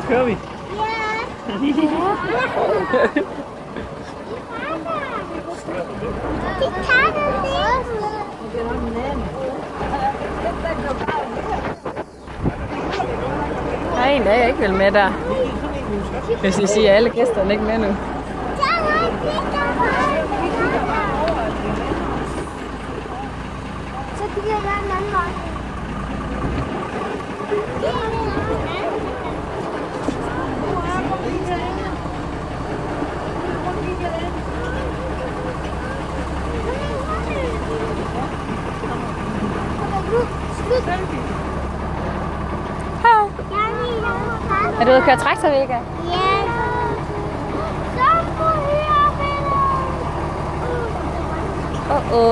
Kører vi? Der er en, der ikke vil med der. Hvis jeg siger, at alle gæsterne ikke med nu. Så kan jeg være en anden vej. Er du ude at køre traktor, Vega? Ja.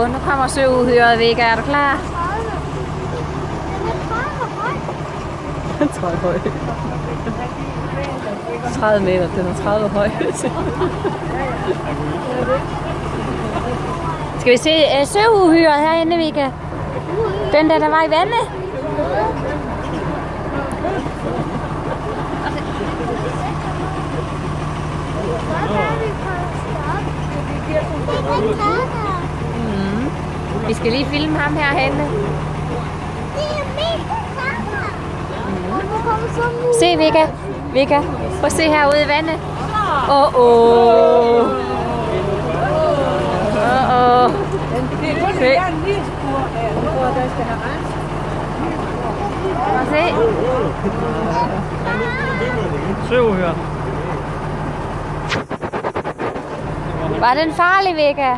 Nu kommer søuhyret, Vega. Er du klar? Den tror jeg høj. 30 meter, den er 30 høj. Skal vi se søuhyret herinde, Vega? Den der var i vandet? Vi skal lige filme ham herhenne. Se, Vega. Vega, prøv at se herude i vandet. Se. Se. Søuhyre. Var den farlig, Vega?